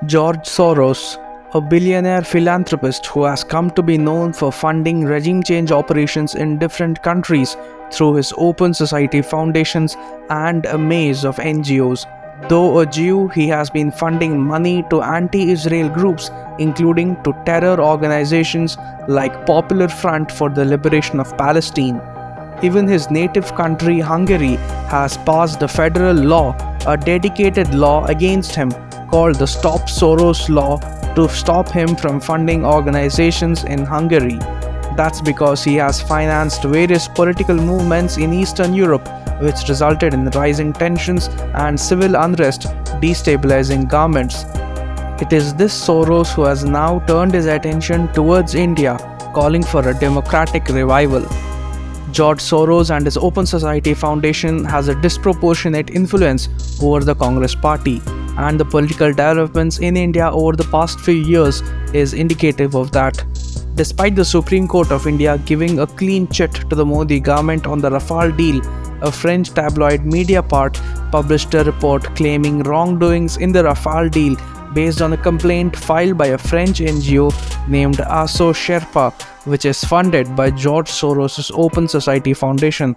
George Soros, a billionaire philanthropist who has come to be known for funding regime change operations in different countries through his open society foundations and a maze of NGOs. Though a Jew, he has been funding money to anti-Israel groups, including to terror organizations like Popular Front for the Liberation of Palestine. Even his native country, Hungary, has passed a federal law, a dedicated law against him, called the Stop Soros Law, to stop him from funding organizations in Hungary. That's because he has financed various political movements in Eastern Europe, which resulted in rising tensions and civil unrest, destabilizing governments. It is this Soros who has now turned his attention towards India, calling for a democratic revival. George Soros and his Open Society Foundation has a disproportionate influence over the Congress Party, and the political developments in India over the past few years is indicative of that. Despite the Supreme Court of India giving a clean chit to the Modi government on the Rafale deal, a French tabloid Mediapart published a report claiming wrongdoings in the Rafale deal based on a complaint filed by a French NGO named Asso Sherpa, which is funded by George Soros' Open Society Foundation.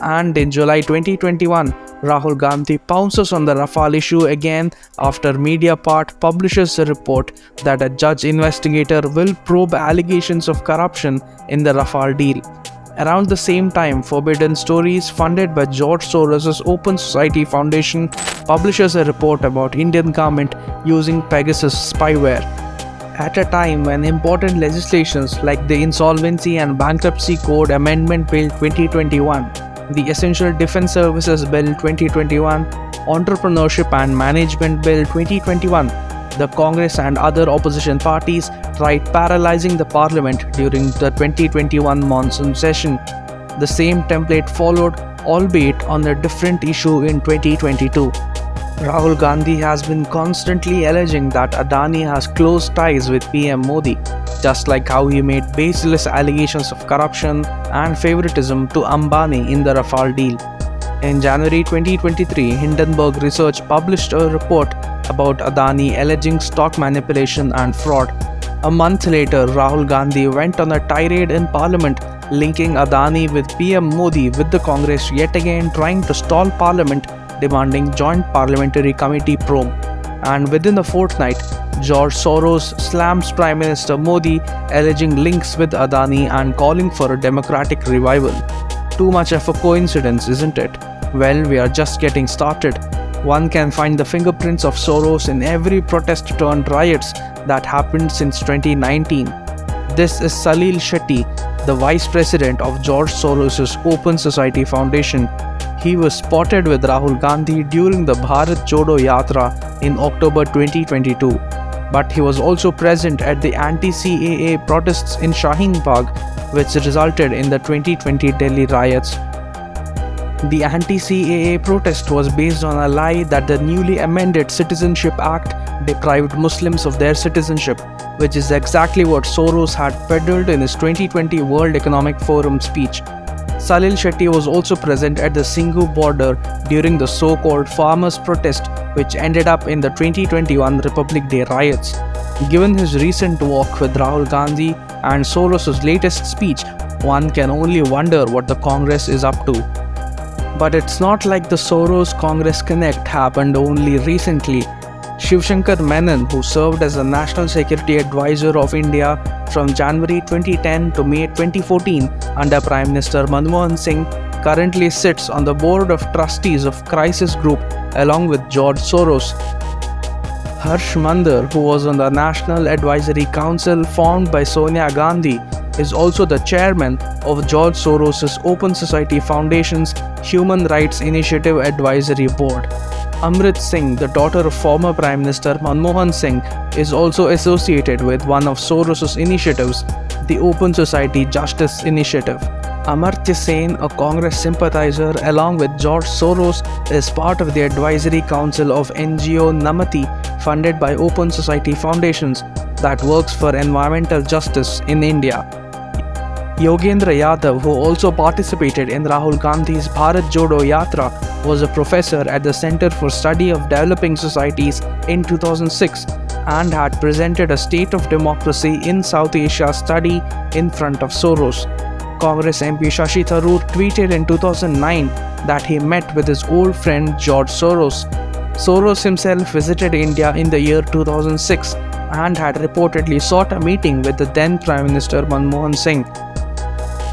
And in July 2021, Rahul Gandhi pounces on the Rafale issue again after Mediapart publishes a report that a judge investigator will probe allegations of corruption in the Rafale deal. Around the same time, Forbidden Stories, funded by George Soros' Open Society Foundation, publishes a report about Indian government using Pegasus spyware. At a time when important legislations like the Insolvency and Bankruptcy Code Amendment Bill 2021, the Essential Defense Services Bill 2021, Entrepreneurship and Management Bill 2021, the Congress and other opposition parties tried paralyzing the parliament during the 2021 monsoon session. The same template followed, albeit on a different issue in 2022. Rahul Gandhi has been constantly alleging that Adani has close ties with PM Modi, just like how he made baseless allegations of corruption and favoritism to Ambani in the Rafale deal. In January 2023, Hindenburg Research published a report about Adani alleging stock manipulation and fraud. A month later, Rahul Gandhi went on a tirade in Parliament linking Adani with PM Modi with the Congress, yet again trying to stall Parliament, demanding Joint Parliamentary Committee probe. And within a fortnight, George Soros slams Prime Minister Modi, alleging links with Adani and calling for a democratic revival. Too much of a coincidence, isn't it? Well, we are just getting started. One can find the fingerprints of Soros in every protest-turned-riots that happened since 2019. This is Salil Shetty, the Vice President of George Soros' Open Society Foundation. He was spotted with Rahul Gandhi during the Bharat Jodo Yatra in October 2022. But he was also present at the anti-CAA protests in Shaheen Bagh, which resulted in the 2020 Delhi riots. The anti-CAA protest was based on a lie that the newly amended Citizenship Act deprived Muslims of their citizenship, which is exactly what Soros had peddled in his 2020 World Economic Forum speech. Salil Shetty was also present at the Singhu border during the so-called farmers' protest, which ended up in the 2021 Republic Day riots. Given his recent walk with Rahul Gandhi and Soros' latest speech, one can only wonder what the Congress is up to. But it's not like the Soros Congress Connect happened only recently. Shivshankar Menon, who served as the National Security Advisor of India from January 2010 to May 2014 under Prime Minister Manmohan Singh, currently sits on the board of trustees of Crisis Group along with George Soros. Harsh Mandar, who was on the National Advisory Council formed by Sonia Gandhi, is also the chairman of George Soros' Open Society Foundation's Human Rights Initiative Advisory Board. Amrit Singh, the daughter of former Prime Minister Manmohan Singh, is also associated with one of Soros' initiatives, the Open Society Justice Initiative. Amartya Sen, a Congress sympathizer along with George Soros, is part of the advisory council of NGO Namati, funded by Open Society Foundations, that works for environmental justice in India. Yogendra Yadav, who also participated in Rahul Gandhi's Bharat Jodo Yatra, was a professor at the Center for Study of Developing Societies in 2006 and had presented a state of democracy in South Asia study in front of Soros. Congress MP Shashi Tharoor tweeted in 2009 that he met with his old friend George Soros. Soros himself visited India in the year 2006 and had reportedly sought a meeting with the then Prime Minister Manmohan Singh.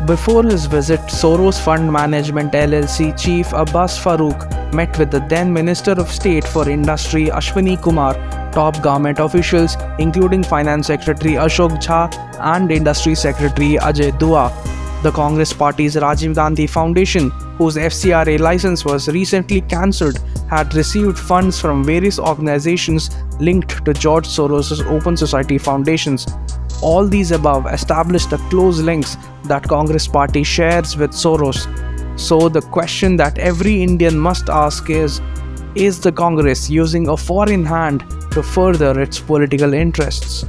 Before his visit, Soros Fund Management LLC chief Abbas Farooq met with the then Minister of State for Industry Ashwini Kumar, top government officials including Finance Secretary Ashok Jha and Industry Secretary Ajay Dua. The Congress Party's Rajiv Gandhi Foundation, whose FCRA license was recently cancelled, had received funds from various organizations linked to George Soros' Open Society foundations. All these above established the close links that Congress Party shares with Soros. So the question that every Indian must ask is the Congress using a foreign hand to further its political interests?